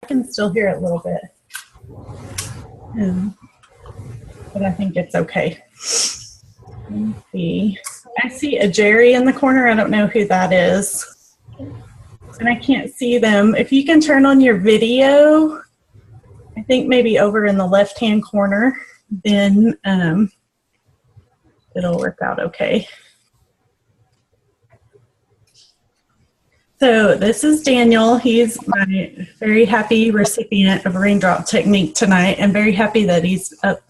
can still hear it a little bit. But I think it's okay. Let me see. I see a Jerry in the corner. I don't know who that is. And I can't see them. If you can turn on your video, I think maybe over in the left-hand corner, then it'll work out okay. So this is Daniel. He's my very happy recipient of Raindrop Technique tonight, and very happy that he's up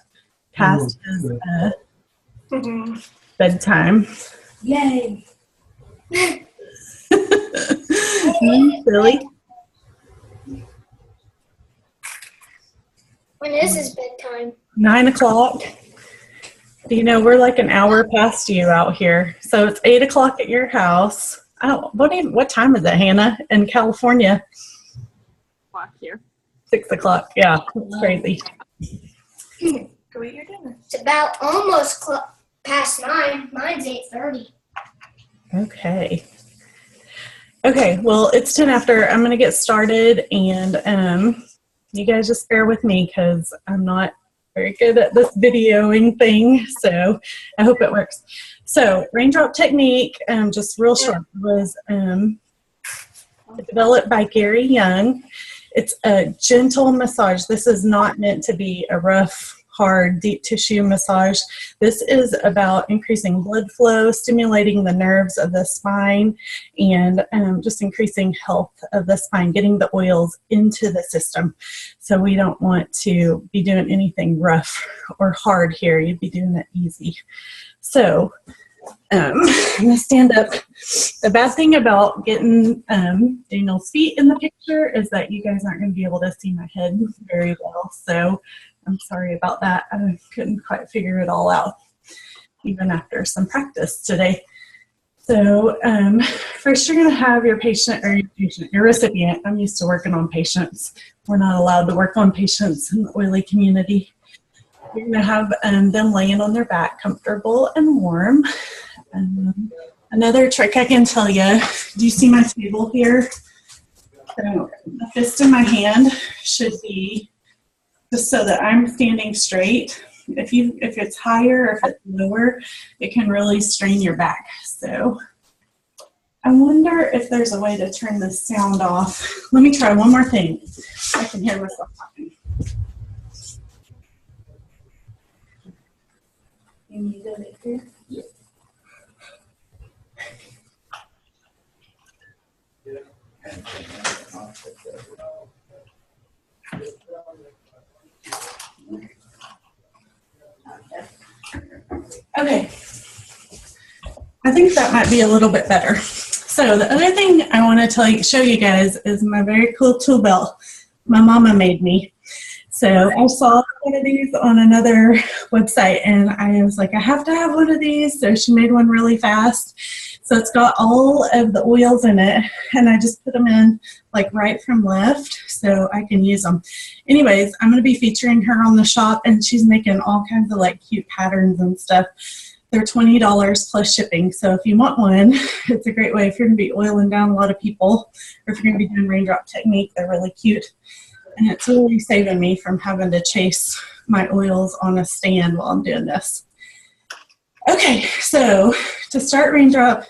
past his bedtime. Yay! Silly. When is his bedtime? 9 o'clock. You know, we're like an hour past you out here. So it's 8 o'clock at your house. Oh, what time is it, Hannah, in California? Here. 6 o'clock. Yeah, it's crazy. Go eat your dinner. It's about almost past 9. Mine's 8:30. Okay. Okay, well, it's 10 after. I'm going to get started, and you guys just bear with me because I'm not very good at this videoing thing, so I hope it works. So, Raindrop Technique, just real short, was developed by Gary Young. It's a gentle massage. This is not meant to be a rough, hard, deep tissue massage. This is about increasing blood flow, stimulating the nerves of the spine, and just increasing health of the spine, getting the oils into the system. So we don't want to be doing anything rough or hard here. You'd be doing it easy. So I'm going to stand up. The bad thing about getting Daniel's feet in the picture is that you guys aren't going to be able to see my head very well. So I'm sorry about that. I couldn't quite figure it all out, even after some practice today. So first you're going to have your patient, or your recipient. I'm used to working on patients. We're not allowed to work on patients in the oily community. You're going to have them laying on their back, comfortable and warm. Another trick I can tell you, do you see my table here? So the fist in my hand should be just so that I'm standing straight. If it's higher or if it's lower, it can really strain your back. So I wonder if there's a way to turn the sound off. Let me try one more thing. I can hear myself talking. You need it right here? Yeah. Okay, I think that might be a little bit better. So the other thing I want to show you guys is my very cool tool belt my mama made me. So I saw one of these on another website, and I was like, I have to have one of these. So she made one really fast. So it's got all of the oils in it, and I just put them in like right from left so I can use them. Anyways, I'm going to be featuring her on the shop, and she's making all kinds of like cute patterns and stuff. They're $20 plus shipping. So if you want one, it's a great way if you're going to be oiling down a lot of people, or if you're going to be doing Raindrop Technique. They're really cute. And it's really saving me from having to chase my oils on a stand while I'm doing this. Okay, so to start Raindrop,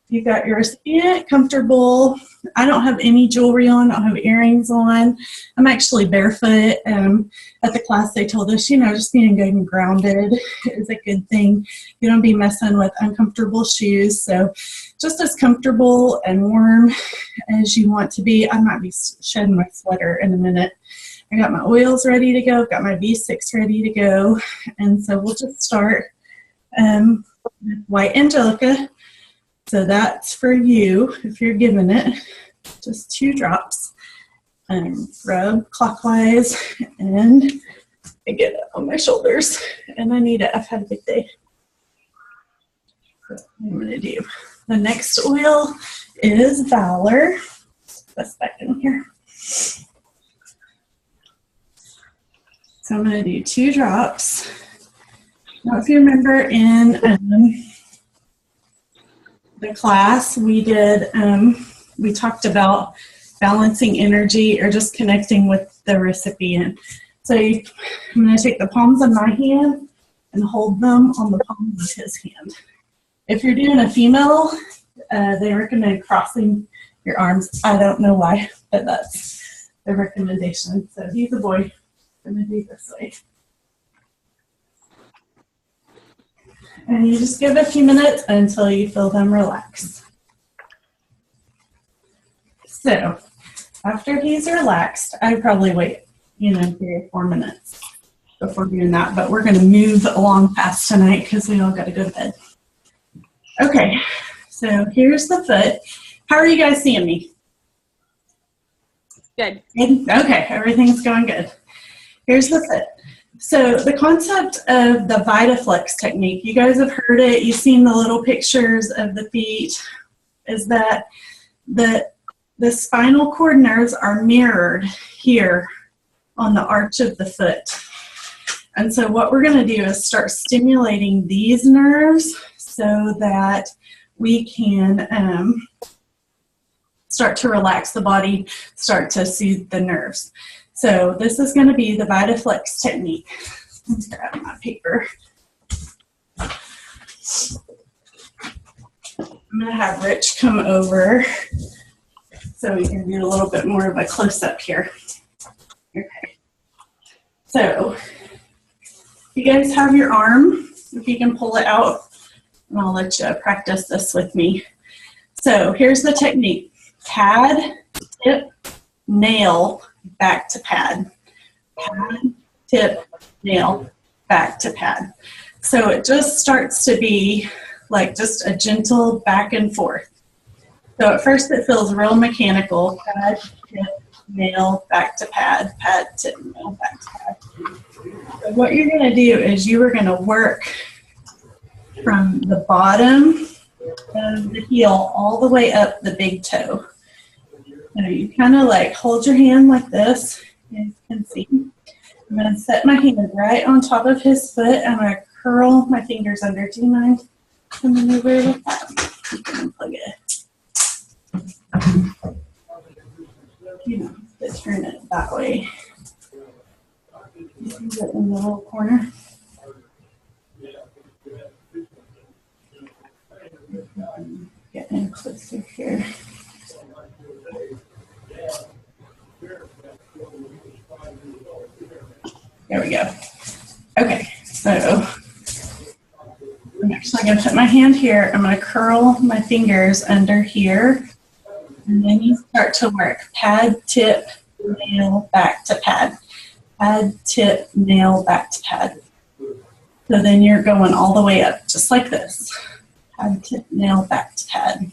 you've got your recipient, comfortable. I don't have any jewelry on. I don't have earrings on. I'm actually barefoot. At the class, they told us, you know, just being good and grounded is a good thing. You don't be messing with uncomfortable shoes. So just as comfortable and warm as you want to be. I might be shedding my sweater in a minute. I got my oils ready to go. I've got my V6 ready to go. And so we'll just start with White Angelica. So that's for you if you're giving it. Just 2 drops. Rub clockwise, and I get it on my shoulders. And I need it. I've had a big day. So I'm going to do. The next oil is Valor. That's back in here. So I'm going to do 2 drops. Now, if you remember in the class, we did, we talked about balancing energy or just connecting with the recipient. So I'm going to take the palms of my hand and hold them on the palms of his hand. If you're doing a female, they recommend crossing your arms. I don't know why, but that's the recommendation. So he's a boy. I'm going to do this way. And you just give a few minutes until you feel them relax. So after he's relaxed, I probably wait, 3 or 4 minutes before doing that, but we're going to move along fast tonight because we all got to go to bed. Okay, so here's the foot. How are you guys seeing me? Good. Good? Okay, everything's going good. Here's the foot. So the concept of the VitaFlex technique, you guys have heard it, you've seen the little pictures of the feet, is that the spinal cord nerves are mirrored here on the arch of the foot. And so what we're going to do is start stimulating these nerves so that we can start to relax the body, start to soothe the nerves. So this is going to be the VitaFlex technique. Let's grab my paper. I'm going to have Rich come over so we can do a little bit more of a close-up here. Okay. So you guys have your arm, if you can pull it out, and I'll let you practice this with me. So here's the technique. Pad, tip, nail, back to pad. Pad, tip, nail, back to pad. So it just starts to be like just a gentle back and forth. So at first it feels real mechanical. Pad, tip, nail, back to pad, tip, nail, back to pad. So what you're going to do is you are going to work from the bottom of the heel all the way up the big toe. So you kind of like hold your hand like this, you can see. I'm going to set my hand right on top of his foot. I'm going to curl my fingers under. Do you mind coming over with that? You can unplug it. Turn it that way. You see that in the little corner? Get in closer here. There we go. Okay, so I'm actually going to put my hand here. I'm going to curl my fingers under here, and then you start to work. Pad, tip, nail, back to pad. Pad, tip, nail, back to pad. So then you're going all the way up, just like this. Pad, tip, nail, back to pad.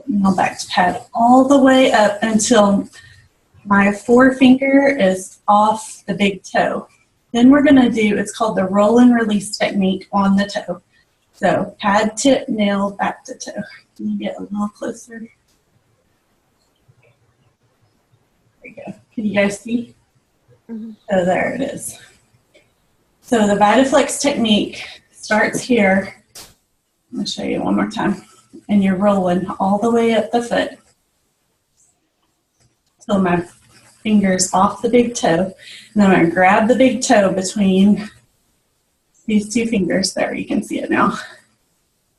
Nail, back to pad, all the way up until my forefinger is off the big toe. Then we're going to do, it's called the roll and release technique on the toe. So pad, tip, nail, back to toe. Can you get a little closer? There you go. Can you guys see? Mm-hmm. So there it is. So the VitaFlex technique starts here. I'm going to show you one more time. And you're rolling all the way up the foot till my fingers off the big toe. And then I'm going to grab the big toe between these two fingers. There, you can see it now.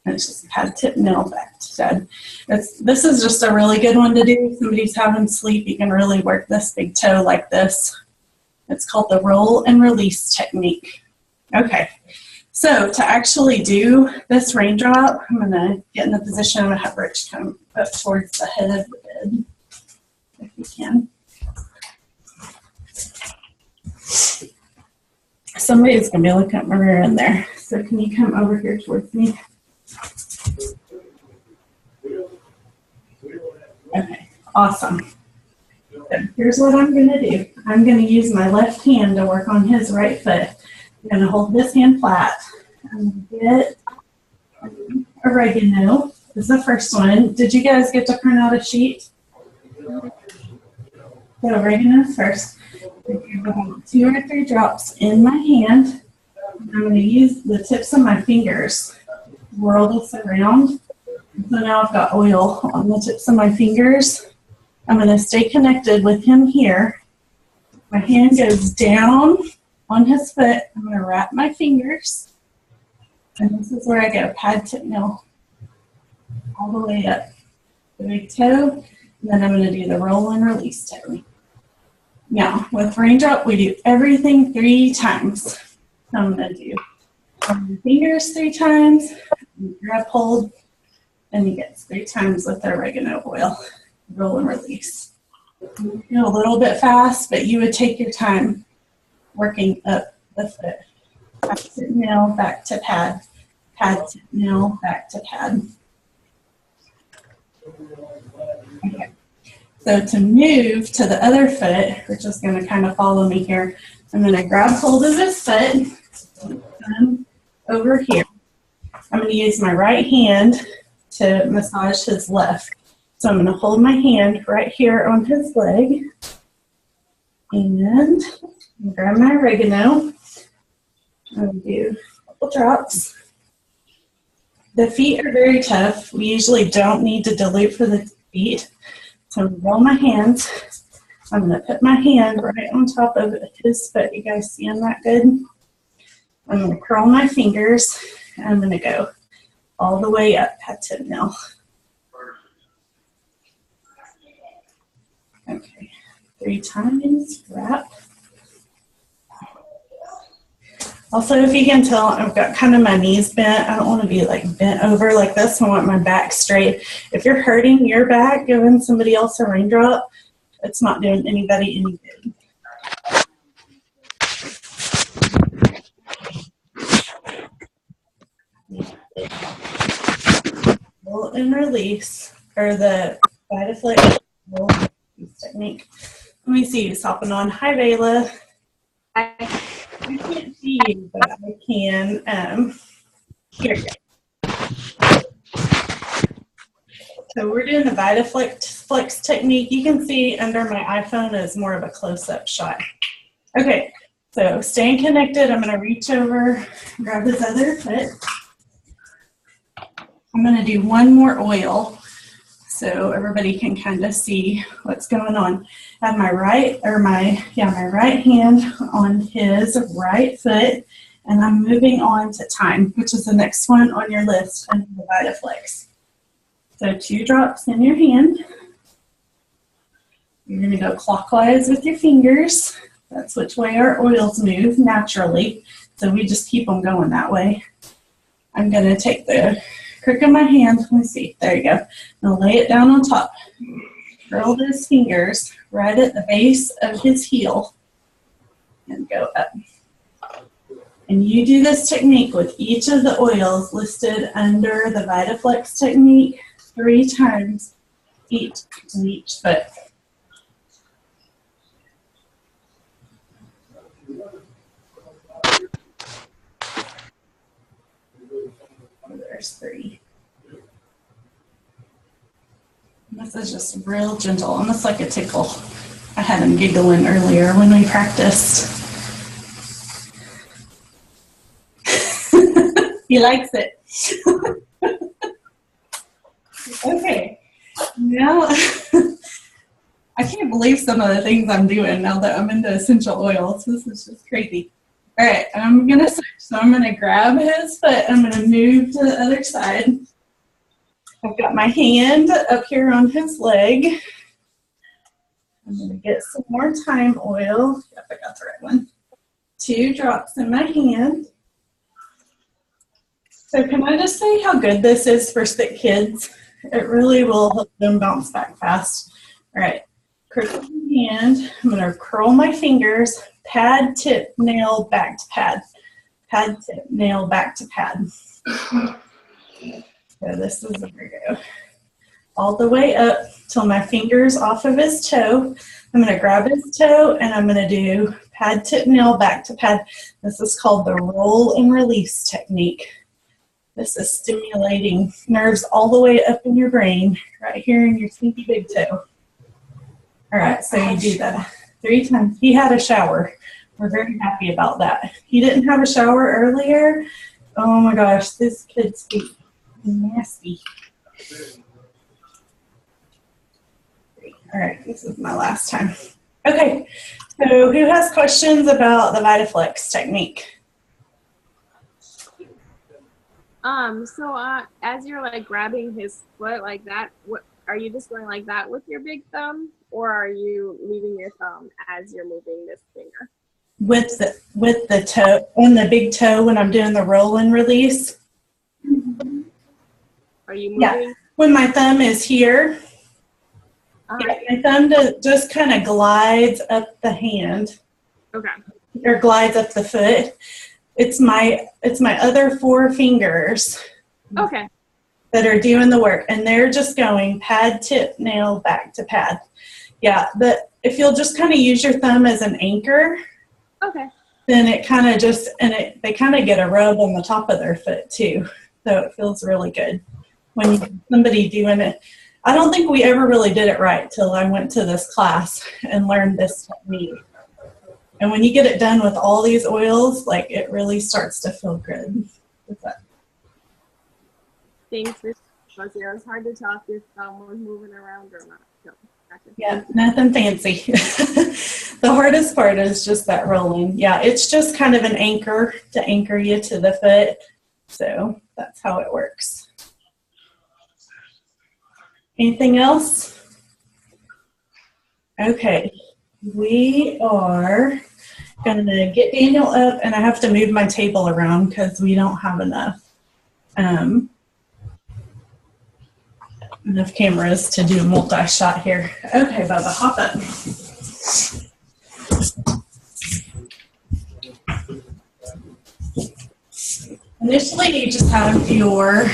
And it's just pad, tip, nail, back to pad. This is just a really good one to do. If somebody's having sleep, you can really work this big toe like this. It's called the roll and release technique. Okay. So to actually do this raindrop, I'm going to get in the position. I'm going to have Rich come up towards the head of the bed, if you can. Somebody's going to be looking at my rear end there. So can you come over here towards me? Okay, awesome. So here's what I'm going to do. I'm going to use my left hand to work on his right foot. I'm going to hold this hand flat. I'm going to get oregano. This is the first one. Did you guys get to print out a sheet? So oregano first. I'm going to put 2 or 3 drops in my hand. I'm going to use the tips of my fingers to whirl this around. So now I've got oil on the tips of my fingers. I'm going to stay connected with him here. My hand goes down on his foot. I'm going to wrap my fingers. And this is where I go, pad, tip, nail, all the way up. The big toe, and then I'm going to do the roll and release technique. Now, with raindrop, we do everything 3 times. So I'm going to do on your fingers 3 times, grab hold, and you get 3 times with the oregano oil. Roll and release. You feel a little bit fast, but you would take your time working up the foot. Pad, tip, nail, back to pad. Pad, tip, nail, back to pad. Okay. So to move to the other foot, which is going to kind of follow me here, I'm going to grab hold of this foot and over here. I'm going to use my right hand to massage his left. So I'm going to hold my hand right here on his leg and grab my oregano and do a couple drops. The feet are very tough. We usually don't need to dilute for the feet. So I'm going to roll my hands. I'm going to put my hand right on top of his foot. You guys seeing that good? I'm going to curl my fingers and I'm going to go all the way up, pad, tip, nail. Okay, 3 times, wrap. Also, if you can tell, I've got kind of my knees bent. I don't want to be like bent over like this. I want my back straight. If you're hurting your back, giving somebody else a raindrop, it's not doing anybody any good. Roll and release, or the Vitaflex roll and release technique. Let me see who's hopping on. Hi, Vayla. Hi. I can't see you, but I can. Here you go. So we're doing the Vitaflex technique. You can see under my iPhone is more of a close-up shot. Okay, so staying connected, I'm going to reach over, grab his other foot. I'm going to do one more oil so everybody can kind of see what's going on. I have my right hand on his right foot, and I'm moving on to time, which is the next one on your list under the Vitaflex. So 2 drops in your hand. You're going to go clockwise with your fingers. That's which way our oils move naturally. So we just keep them going that way. I'm going to take the crook of my hand. Let me see. There you go. I'm going to lay it down on top. Curl his fingers right at the base of his heel and go up. And you do this technique with each of the oils listed under the Vitaflex technique 3 times each in each foot. There's 3. This is just real gentle, almost like a tickle. I had him giggling earlier when we practiced. He likes it. Okay, now I can't believe some of the things I'm doing now that I'm into essential oils. This is just crazy. All right, I'm going to switch. So I'm going to grab his foot. I'm going to move to the other side. I've got my hand up here on his leg. I'm going to get some more thyme oil. Yep, I got the right one. 2 drops in my hand. So can I just say how good this is for sick kids? It really will help them bounce back fast. All right, crook of my hand. I'm going to curl my fingers. Pad, tip, nail, back to pad. Pad, tip, nail, back to pad. So this is where we go. All the way up till my finger's off of his toe. I'm going to grab his toe and I'm going to do pad, tip, nail, back to pad. This is called the roll and release technique. This is stimulating nerves all the way up in your brain, right here in your stinky big toe. All right, so you do that 3 times. He had a shower. We're very happy about that. He didn't have a shower earlier. Oh my gosh, this kid's feet nasty. All right, this is my last time. Okay, so who has questions about the VitaFlex technique? As you're like grabbing his foot like that, what are you just going like that with your big thumb, or are you leaving your thumb as you're moving this finger? With the toe, on the big toe when I'm doing the roll and release. Are you moving? Yeah, when my thumb is here, yeah, my thumb just kind of glides up the hand. Okay. Or glides up the foot. It's my other 4 fingers Okay. that are doing the work, and they're just going pad, tip, nail, back to pad. Yeah, but if you'll just kind of use your thumb as an anchor, Okay. then it kind of just, they kind of get a rub on the top of their foot too. So it feels really good when you see somebody doing it. I don't think we ever really did it right till I went to this class and learned this technique. And when you get it done with all these oils, like it really starts to feel good. Thanks for sharing. It was hard to tell if your thumb was moving around or not. So, gotcha. Yeah, nothing fancy. The hardest part is just that rolling. Yeah, it's just kind of an anchor to anchor you to the foot. So that's how it works. Anything else? Okay, we are going to get Daniel up, and I have to move my table around because we don't have enough cameras to do multi-shot here. Okay, Bubba, hop up. Initially, you just have your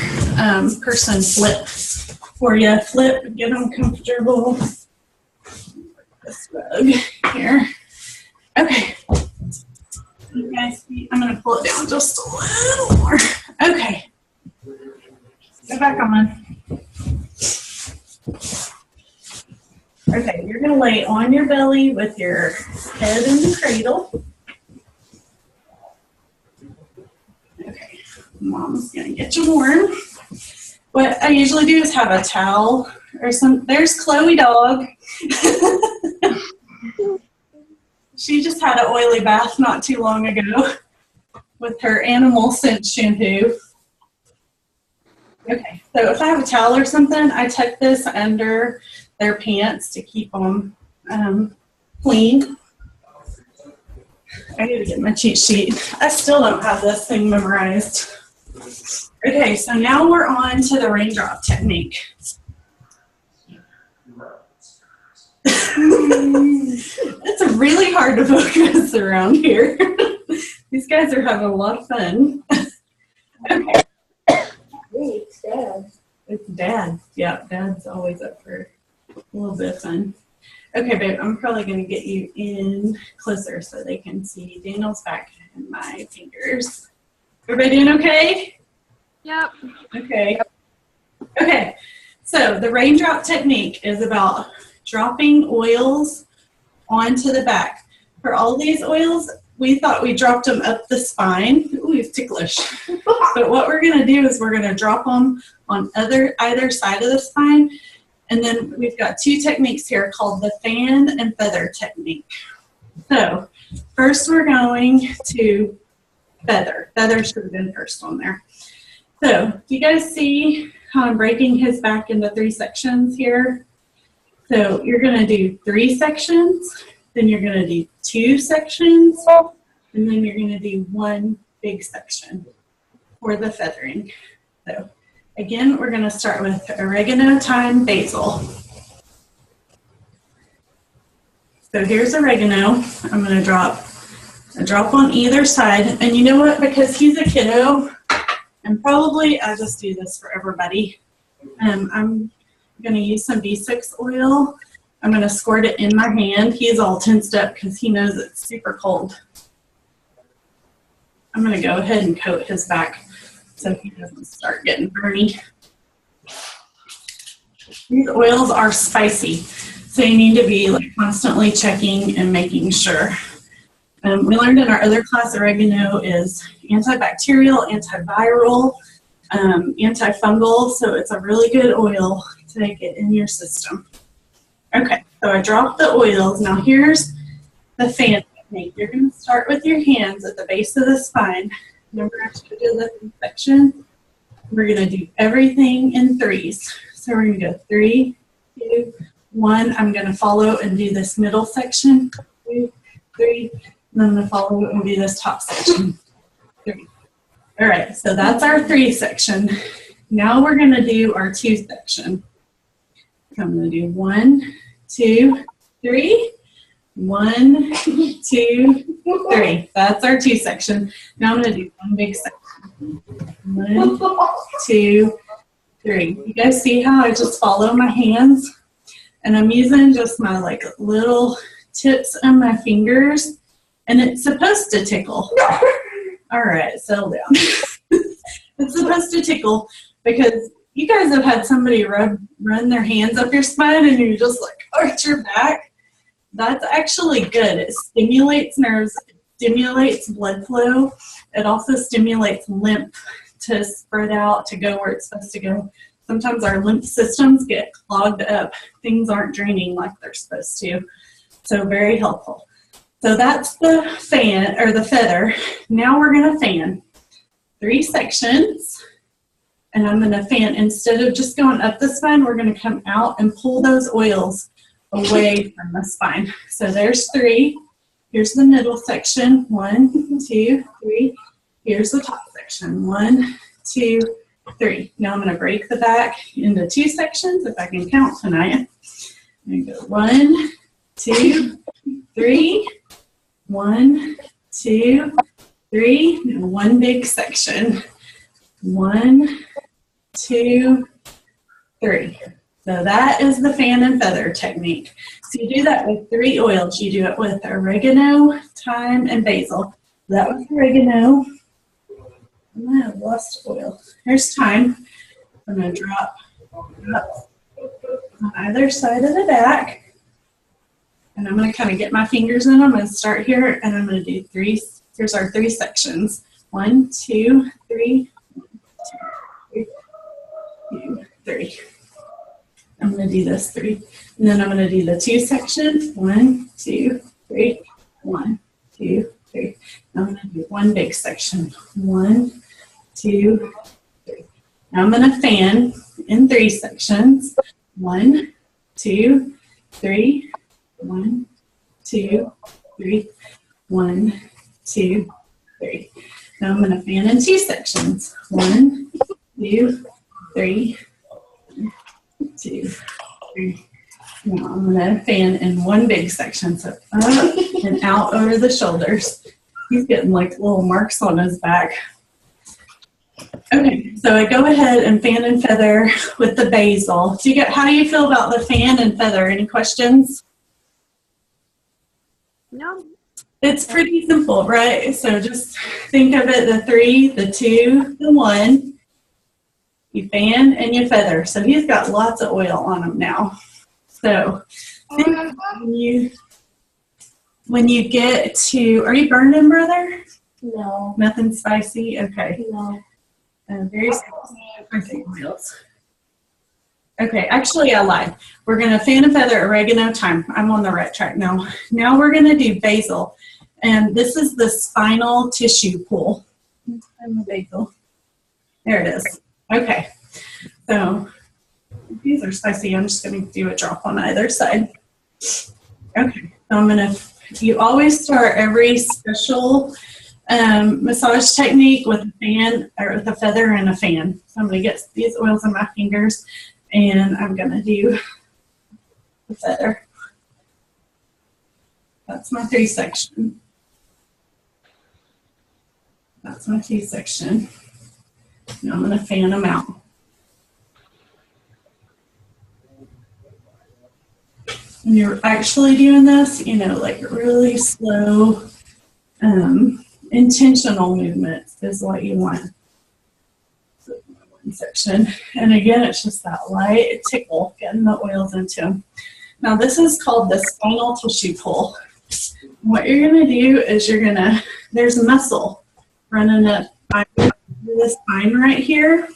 person flip for you. Flip, get them comfortable. This rug here. Okay. You guys see, I'm going to pull it down just a little more. Okay. Go back on. Okay, you're going to lay on your belly with your head in the cradle. Okay, Mom's going to get you warm. What I usually do is have a towel or some. There's Chloe dog. She just had an oily bath not too long ago with her animal scent shampoo. Okay, so if I have a towel or something, I tuck this under their pants to keep them clean. I need to get my cheat sheet. I still don't have this thing memorized. Okay, so now we're on to the raindrop technique. It's really hard to focus around here. These guys are having a lot of fun. Okay. It's Dad. It's Dad. Yeah, Dad's always up for a little bit of fun. Okay, babe, I'm probably going to get you in closer so they can see Daniel's back and my fingers. Everybody doing okay? Yep. Okay. Okay, so the raindrop technique is about dropping oils onto the back. For all these oils, we thought we dropped them up the spine. Ooh, it's ticklish. But what we're going to do is we're going to drop them on either side of the spine. And then we've got 2 techniques here called the fan and feather technique. So first we're going to feather. Feather should have been first on there. So do you guys see how I'm breaking his back into 3 sections here? So you're going to do 3 sections, then you're going to do 2 sections, and then you're going to do 1 big section for the feathering. So again, we're going to start with oregano, thyme, basil. So here's oregano. I'm going to drop a drop on either side. And you know what? Because he's a kiddo, and probably I'll just do this for everybody. I'm going to use some B6 oil. I'm going to squirt it in my hand. He's all tensed up because he knows it's super cold. I'm going to go ahead and coat his back so he doesn't start getting burny. These oils are spicy, so you need to be like constantly checking and making sure. We learned in our other class oregano is antibacterial, antiviral, antifungal, so it's a really good oil to get in your system. Okay, So I dropped the oils. Now here's the fan technique. You're going to start with your hands at the base of the spine. Remember I showed you the section? We're going to do everything in threes. So we're going to go 3, 2, 1. I'm going to follow and do this middle section. 2, 3. And I'm going to follow and do this top section. 3. All right, so that's our 3 section. Now we're going to do our 2 section. So I'm going to do 1, 2, 3. 1, 2, 3. That's our 2 section. Now I'm going to do one big section. 1, 2, 3. You guys see how I just follow my hands? And I'm using just my like little tips of my fingers. And it's supposed to tickle. All right, settle down. It's supposed to tickle because you guys have had somebody run their hands up your spine and you just like arch your back. That's actually good. It stimulates nerves, it stimulates blood flow. It also stimulates lymph to spread out, to go where it's supposed to go. Sometimes our lymph systems get clogged up. Things aren't draining like they're supposed to. So very helpful. So that's the fan, or the feather. Now we're going to fan 3 sections. And I'm going to fan, instead of just going up the spine, we're going to come out and pull those oils away from the spine. So there's 3. Here's the middle section. 1, 2, 3. Here's the top section. 1, 2, 3. Now I'm going to break the back into 2 sections, if I can count tonight. I'm going to go 1, 2, 3. 1, 2, 3. And one big section. 1, 2, 3. So that is the fan and feather technique. So you do that with 3 oils. You do it with oregano, thyme, and basil. That was oregano. I have lost oil. Here's thyme. I'm going to drop up on either side of the back. And I'm going to kind of get my fingers in. I'm going to start here, and I'm going to do 3. Here's our 3 sections. 1, 2, 3. 1, 2, 3. 2, 3. I'm going to do this 3. And then I'm going to do the 2 sections. 1, 2, 3. 1, 2, 3. I'm going to do one big section. 1, 2, 3. Now I'm going to fan in 3 sections. 1, 2, 3. 1, 2, 3. 1, 2, 3. Now I'm going to fan in 2 sections. 1, 2, 3. 1, 2, 3. Now I'm going to fan in one big section. So up and out over the shoulders. He's getting like little marks on his back. Okay, so I go ahead and fan and feather with the basil. How do you feel about the fan and feather? Any questions? No. It's pretty simple, right? So just think of it, the 3, the 2, the 1. You fan and you feather. So he's got lots of oil on him now. So when you get to, are you burning, brother? No. Nothing spicy? Okay. No. Very spicy oils. Okay, actually I lied. We're going to fan and feather, oregano, thyme. I'm on the right track now. Now we're going to do basil. And this is the spinal tissue pull. And the basil. There it is. Okay. So these are spicy. I'm just going to do a drop on either side. Okay. So I'm going to, you always start every special massage technique with a fan, or with a feather and a fan. So I'm going to get these oils on my fingers. And I'm going to do the feather. That's my 3 section. That's my 2 section. Now I'm going to fan them out. When you're actually doing this, like really slow, intentional movements is what you want. Section. And again, it's just that light tickle, getting the oils into them. Now this is called the spinal tissue pull. What you're going to do is there's a muscle running up the spine right here.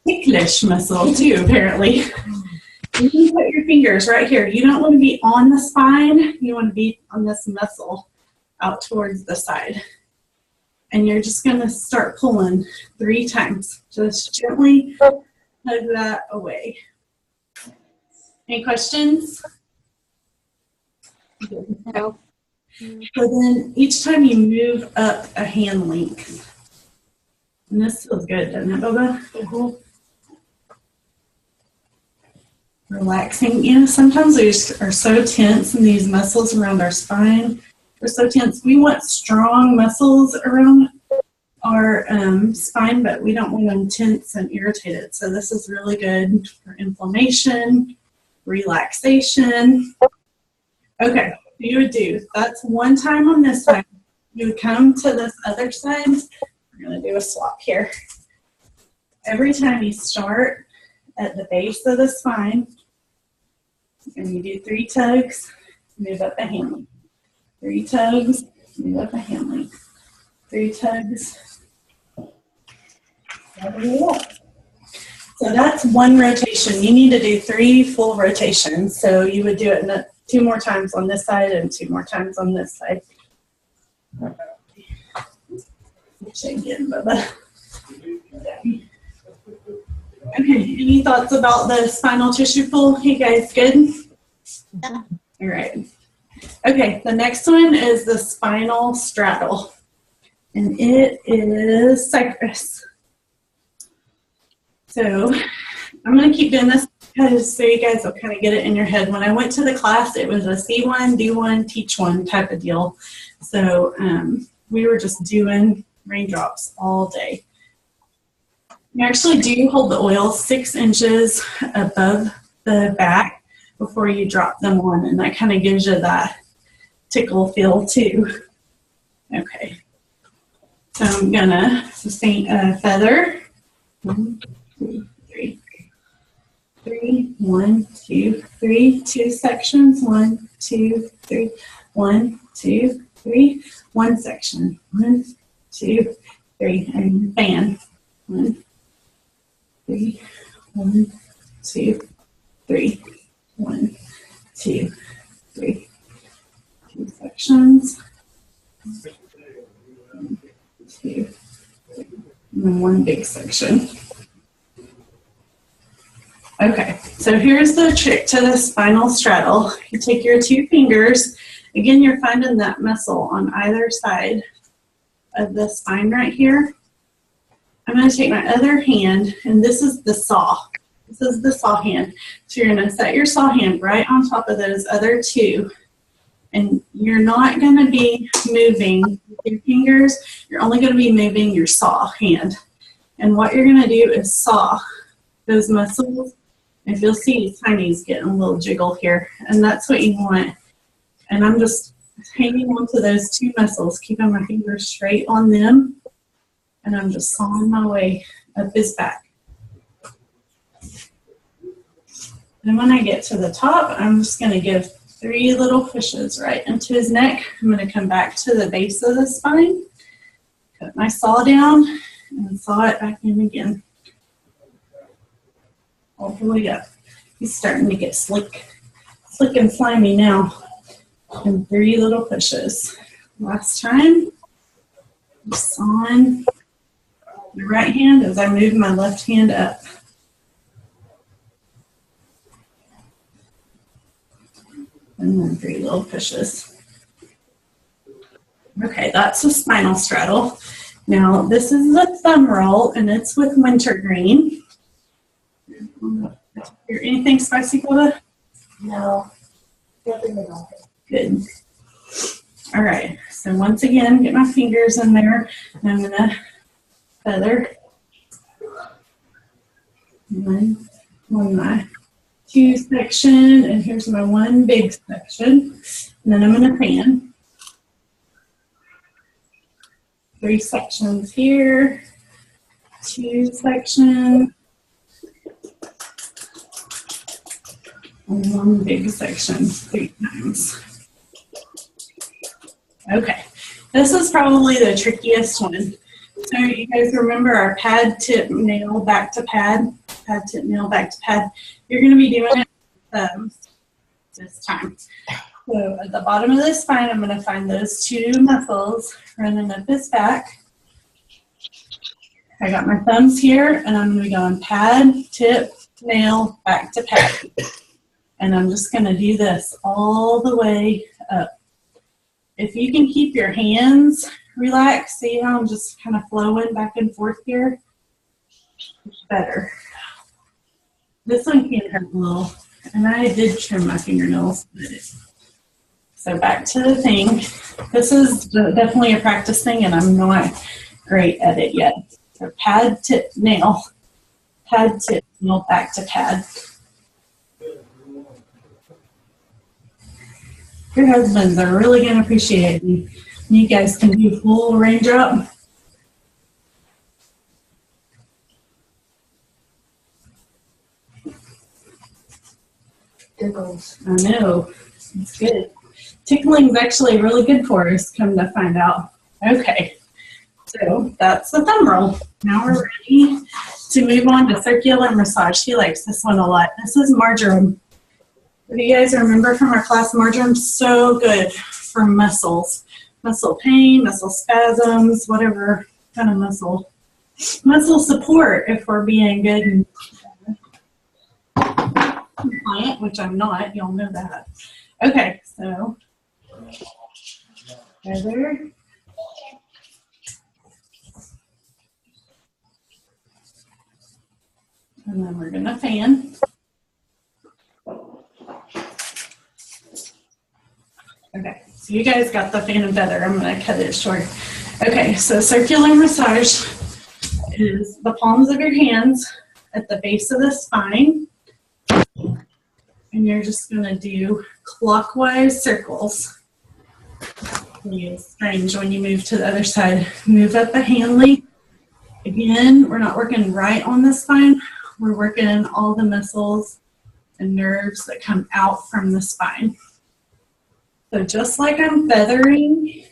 Ticklish muscle too, apparently. You can put your fingers right here. You don't want to be on the spine. You want to be on this muscle out towards the side. And you're just going to start pulling 3 times. Just gently tug that away. Any questions? No. So then each time you move up a hand length. And this feels good, doesn't it, Bubba? Mhm. Relaxing. You know, sometimes we just are so tense and these muscles around our spine are so tense. We want strong muscles around our spine, but we don't want them tense and irritated. So this is really good for inflammation, relaxation. Okay, you would do, that's 1 time on this side. You would come to this other side. We're going to do a swap here. Every time you start at the base of the spine, and you do 3 tugs, move up a hand length. 3 tugs, move up a hand length. 3 tugs. So that's 1 rotation. You need to do 3 full rotations. So you would do it 2 more times on this side and 2 more times on this side. Again, Bubba. Okay, any thoughts about the spinal tissue pull? You guys good? Yeah. All right. Okay, the next one is the spinal straddle. And it is Cypress. So I'm going to keep doing this because so you guys will kind of get it in your head. When I went to the class, it was a see one, do one, teach one type of deal. So we were just doing raindrops all day. You actually do hold the oil 6 inches above the back before you drop them on, and that kind of gives you that tickle feel too. Okay, so I'm gonna paint a feather. 1, 2, 3. 3, 1, 2, 3. 2 sections. 1, 2, 3. 1, 2, 3. 1 section. 1, 2, 3, and fan. 1, 3, 1, 2, 3, 1, 2, 3. 2 sections. 1, 2, 3, and then 1 big section. Okay, so here's the trick to the spinal straddle. You take your 2 fingers. Again, you're finding that muscle on either side of the spine right here. I'm going to take my other hand, and this is the saw. This is the saw hand. So you're going to set your saw hand right on top of those other 2. And you're not going to be moving with your fingers. You're only going to be moving your saw hand. And what you're going to do is saw those muscles. If you'll see, Tiny's getting a little jiggle here. And that's what you want. And I'm just hanging on to those 2 muscles, keeping my fingers straight on them. And I'm just sawing my way up his back. And when I get to the top, I'm just going to give 3 little pushes right into his neck. I'm going to come back to the base of the spine, put my saw down, and saw it back in again. All the way up. He's starting to get slick and slimy now. And 3 little pushes. Last time, just on the right hand as I move my left hand up. And then 3 little pushes. Okay, that's the spinal straddle. Now this is the thumb roll, and it's with wintergreen. Anything spicy, Coda? No. Nothing at all. Good. All right, so once again, get my fingers in there, and I'm gonna feather. One my 2 section, and here's my 1 big section. And then I'm gonna fan. 3 sections here, 2 sections, and 1 big section 3 times. Okay, this is probably the trickiest one. So you guys remember our pad, tip, nail, back to pad, tip, nail, back to pad. You're going to be doing it thumbs this time. So at the bottom of the spine, I'm going to find those two muscles running up his back. I got my thumbs here, and I'm going to be going pad, tip, nail, back to pad. And I'm just going to do this all the way up. If you can keep your hands relaxed, see how I'm just kind of flowing back and forth here? It's better. This one can hurt a little, and I did trim my fingernails. So back to the thing. This is definitely a practice thing, and I'm not great at it yet. So pad, tip, nail. Pad, tip, nail, back to pad. Your husbands are really going to appreciate it. You guys can do full raindrop. Tickles. I know. It's good. Tickling's actually really good for us, come to find out. Okay. So that's the thumb roll. Now we're ready to move on to circular massage. She likes this one a lot. This is marjoram. If you guys remember from our class, marjoram's so good for muscles. Muscle pain, muscle spasms, whatever kind of muscle. Muscle support if we're being good and compliant, which I'm not. Y'all know that. Okay, so feather. And then we're gonna fan. Okay, so you guys got the fan and feather. I'm gonna cut it short. Okay, so circular massage is the palms of your hands at the base of the spine. And you're just gonna do clockwise circles. It's strange when you move to the other side. Move up a hand length. Again, we're not working right on the spine. We're working all the muscles and nerves that come out from the spine. So just like I'm feathering,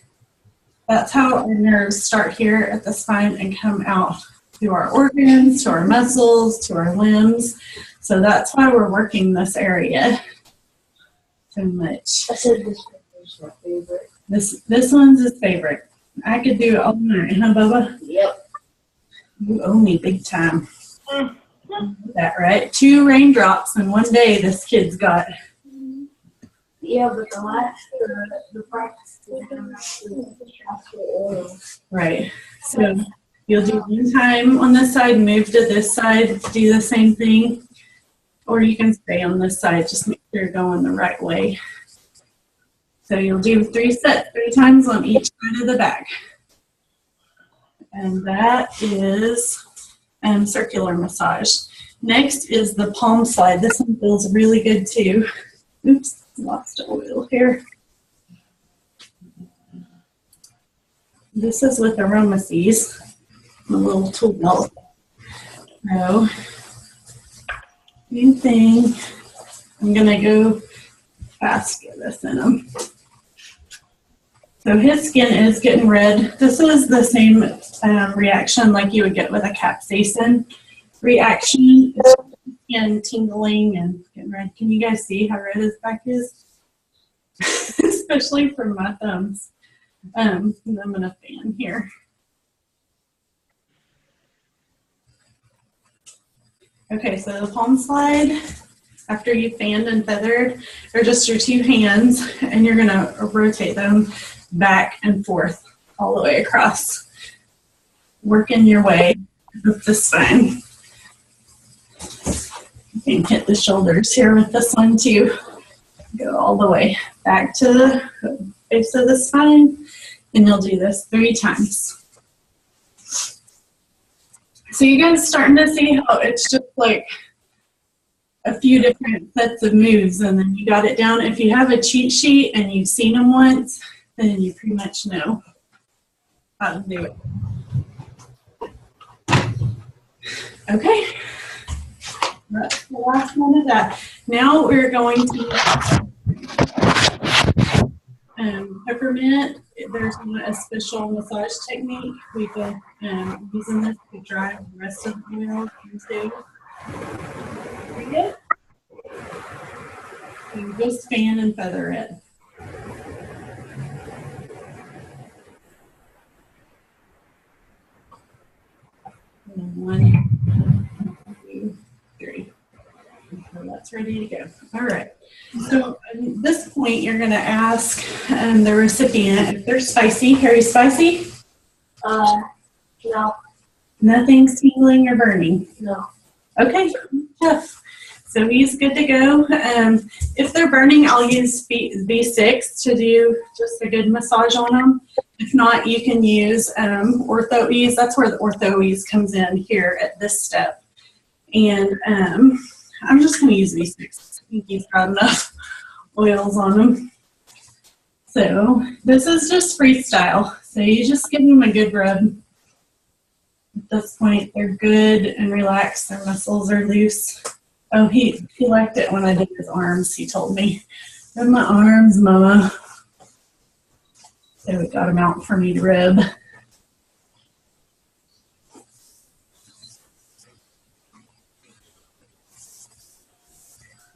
that's how our nerves start here at the spine and come out to our organs, to our muscles, to our limbs. So that's why we're working this area so much. I said this one was my favorite. This one's his favorite. I could do it all night, huh, Bubba? Yep. You owe me big time. That right? 2 raindrops in one day this kid's got. Yeah, but the practice is after oil. Right. So you'll do one time on this side, move to this side, do the same thing. Or you can stay on this side, just make sure you're going the right way. So you'll do 3 sets, 3 times on each side of the back. And that is circular massage. Next is the palm slide. This one feels really good too. Oops, lost oil here. This is with AromaSeas, a little tool belt. So, same thing. I'm gonna go fast get this in him. So his skin is getting red. This is the same reaction like you would get with a capsaicin reaction. Skin tingling and getting red. Can you guys see how red his back is? Especially from my thumbs. And I'm gonna fan here. Okay, so the palm slide, after you fanned and feathered, are just your 2 hands, and you're gonna rotate them back and forth all the way across, working your way up the spine. You can hit the shoulders here with this one too. Go all the way back to the base of the spine, and you'll do this 3 times. So you guys starting to see how it's just like a few different sets of moves, and then you got it down. If you have a cheat sheet and you've seen them once, then you pretty much know how to do it. Okay, that's the last one of that. Now we're going to peppermint. There's not a special massage technique. We've been using this to dry the rest of the oil into. Pretty good. You just fan and feather it. And then 1, 2, 3. So that's ready to go. All right. So at this point, you're going to ask the recipient if they're spicy. Are you spicy? No, Nothing's tingling or burning. no. Okay, Jeff. So he's good to go. If they're burning, I'll use V6 to do just a good massage on them. If not, you can use Ortho Ease. That's where the Ortho Ease comes in here at this step. And I'm just going to use V6. I think he's got enough oils on him. So this is just freestyle. So you just give them a good rub. At this point, they're good and relaxed. Their muscles are loose. Oh, he liked it when I did his arms, he told me. Rub my arms, Mama. So we got him out for me to rub. I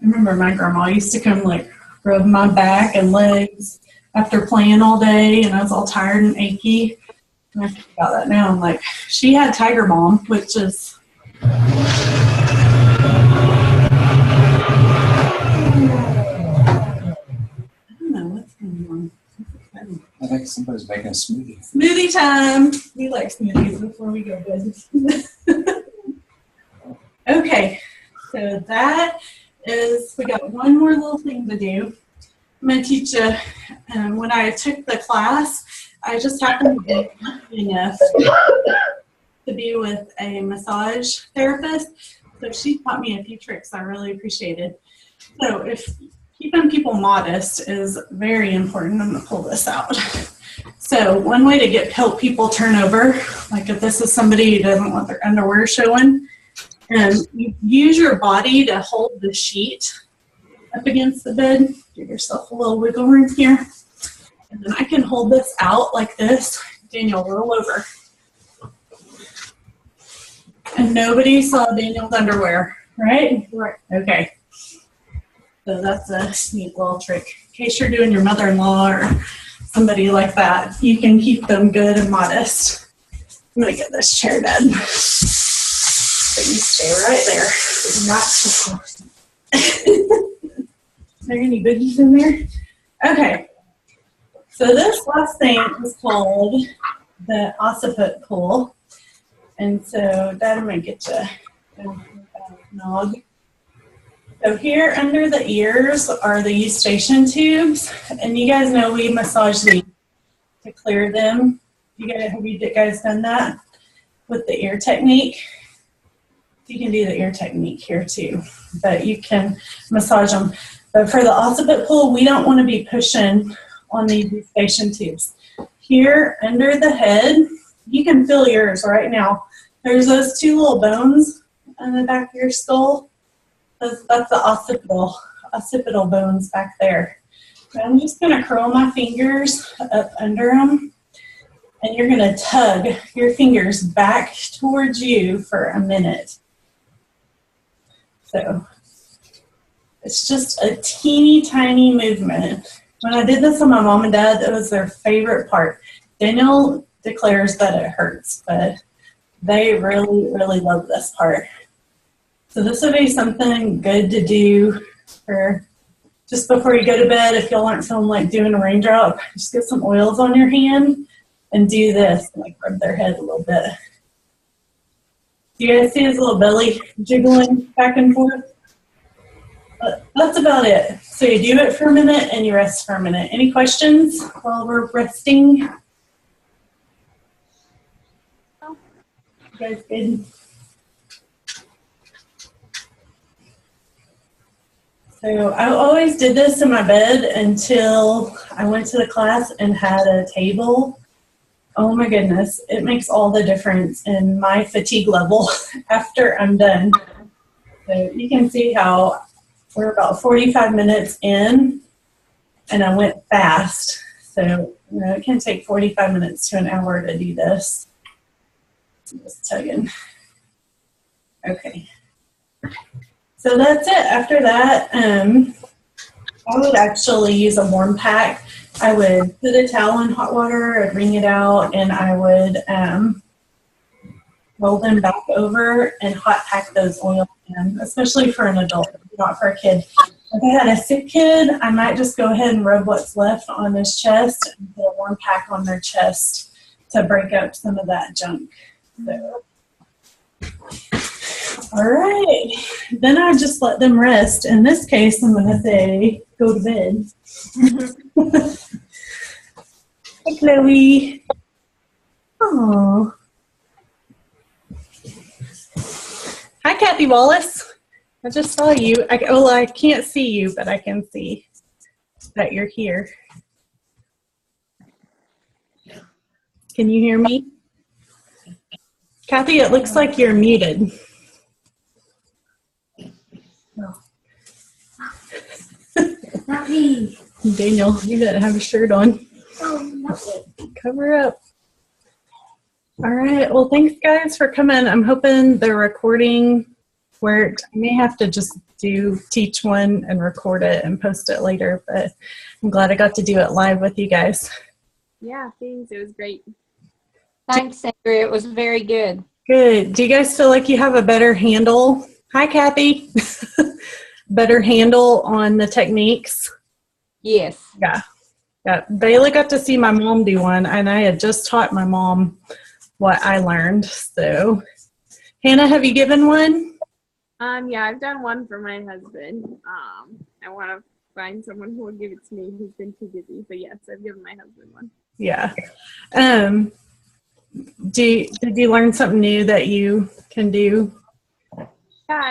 remember my grandma used to come like rub my back and legs after playing all day, and I was all tired and achy. And I think about that now. I'm like, she had Tiger Balm, which is what's going on. I think somebody's making a smoothie. Smoothie time. We like smoothies before we go bed. Okay, so that is, we got one more little thing to do. I'm going to teach you, when I took the class, I just happened to get lucky enough to be with a massage therapist. So she taught me a few tricks I really appreciated. So keeping people modest is very important. I'm going to pull this out. So one way to help people turn over, like if this is somebody who doesn't want their underwear showing, you use your body to hold the sheet up against the bed. Give yourself a little wiggle room here. And then I can hold this out like this. Daniel, roll over. And nobody saw Daniel's underwear, right? Right. Okay. So that's a neat little trick. In case you're doing your mother-in-law or somebody like that, you can keep them good and modest. I'm going to get this chair done. So you stay right there. Not too close. Is there any boogies in there? Okay. So this last thing is called the occiput pull. And so that might get you nog. So here under the ears are the eustachian tubes. And you guys know we massage these to clear them. Have you guys done that with the ear technique? You can do the ear technique here too, but you can massage them. But for the occiput pull, we don't want to be pushing on these eustachian tubes. Here under the head, you can feel yours right now. There's those two little bones on the back of your skull. That's the occipital bones back there. So I'm just going to curl my fingers up under them, and you're going to tug your fingers back towards you for a minute. So it's just a teeny tiny movement. When I did this on my mom and dad, that was their favorite part. Daniel declares that it hurts, but they really, really love this part. So this would be something good to do for just before you go to bed. If y'all aren't feeling like doing a raindrop, just get some oils on your hand and do this, like rub their head a little bit. Do you guys see his little belly jiggling back and forth? That's about it. So you do it for a minute and you rest for a minute. Any questions while we're resting? You guys good? So I always did this in my bed until I went to the class and had a table. Oh my goodness, it makes all the difference in my fatigue level after I'm done. So you can see how we're about 45 minutes in and I went fast. So it can take 45 minutes to an hour to do this. I'm just tugging. Okay. So that's it. After that, I would actually use a warm pack. I would put a towel in hot water, I'd wring it out, and I would roll them back over and hot pack those oils in, especially for an adult, not for a kid. If I had a sick kid, I might just go ahead and rub what's left on his chest and put a warm pack on their chest to break up some of that junk. So. All right, then I just let them rest. In this case, I'm going to say go to bed. Hi, Chloe. Oh. Hi, Kathy Wallace. I just saw you. I can't see you, but I can see that you're here. Can you hear me? Kathy, it looks like you're muted. Not me. Daniel, you didn't have a shirt on. Oh, not me. Cover up. All right. Well, thanks, guys, for coming. I'm hoping the recording worked. I may have to just teach one and record it and post it later, but I'm glad I got to do it live with you guys. Yeah, thanks. It was great. Thanks, Andrea. It was very good. Good. Do you guys feel like you have a better handle? Hi, Kathy. Better handle on the techniques? Yes. Yeah. Bailey got to see my mom do one, and I had just taught my mom what I learned. So, Hannah, have you given one? Yeah, I've done one for my husband. I want to find someone who will give it to me who's been too busy. But yes, I've given my husband one. Yeah. Did you learn something new that you can do? Yeah,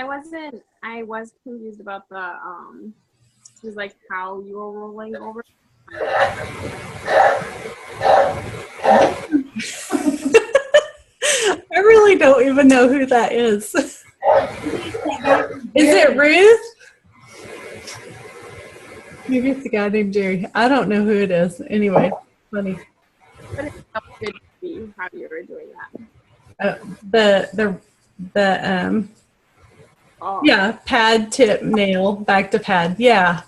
I was confused about the just like how you were rolling over. I really don't even know who that is. Is it Ruth? Maybe it's a guy named Jerry. I don't know who it is. Anyway, funny. But it felt good to see how you were doing that. Oh. Yeah, pad, tip, nail, back to pad. Yeah,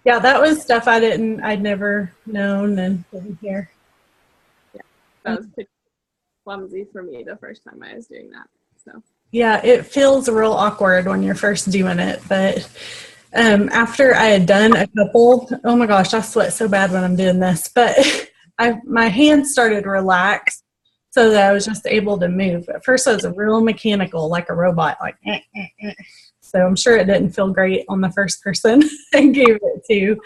that was stuff I'd never known and didn't hear. That was pretty clumsy for me the first time I was doing that. So Yeah, it feels real awkward when you're first doing it, but after I had done a couple, oh my gosh, I sweat so bad when I'm doing this, but my hands started to relax so that I was just able to move. At first I was real mechanical, like a robot, like so I'm sure it didn't feel great on the first person I gave it to,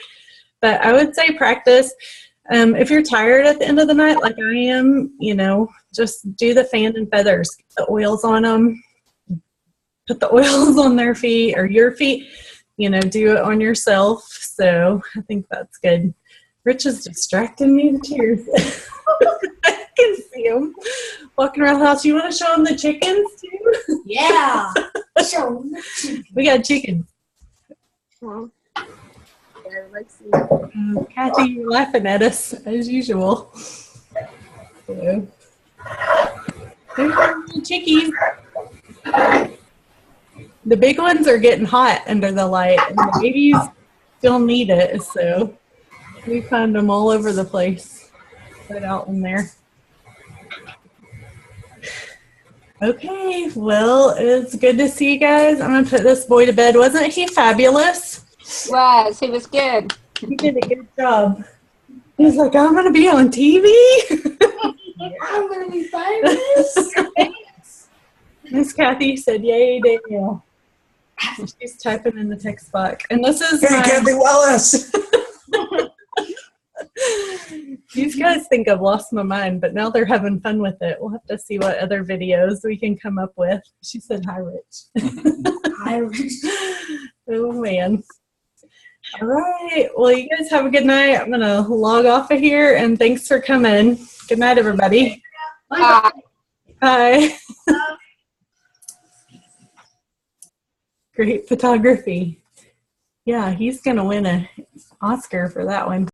but I would say practice. If you're tired at the end of the night, like I am, just do the fan and feathers, get the oils on them, put the oils on their feet or your feet, do it on yourself. So I think that's good. Rich is distracting me to tears. I can see him walking around the house. You want to show him the chickens too? Yeah. So We got chickens. well, yeah, let's see. Kathy, you're laughing at us as usual. So, there's our little chickies. The big ones are getting hot under the light, and the babies still need it, so we find them all over the place. Right out in there. Okay, well, it's good to see you guys. I'm going to put this boy to bed. Wasn't he fabulous? He was good. He did a good job. He was like, I'm going to be on TV. I'm gonna be famous. Miss Kathy said, yay, Danielle. She's typing in the text box. And this is Hey, Kathy Wallace. These guys think I've lost my mind, but now they're having fun with it. We'll have to see what other videos we can come up with. She said, hi, Rich. Oh, man. All right. Well, you guys have a good night. I'm going to log off of here, and thanks for coming. Good night, everybody. Bye. Bye. Great photography. Yeah, he's going to win an Oscar for that one.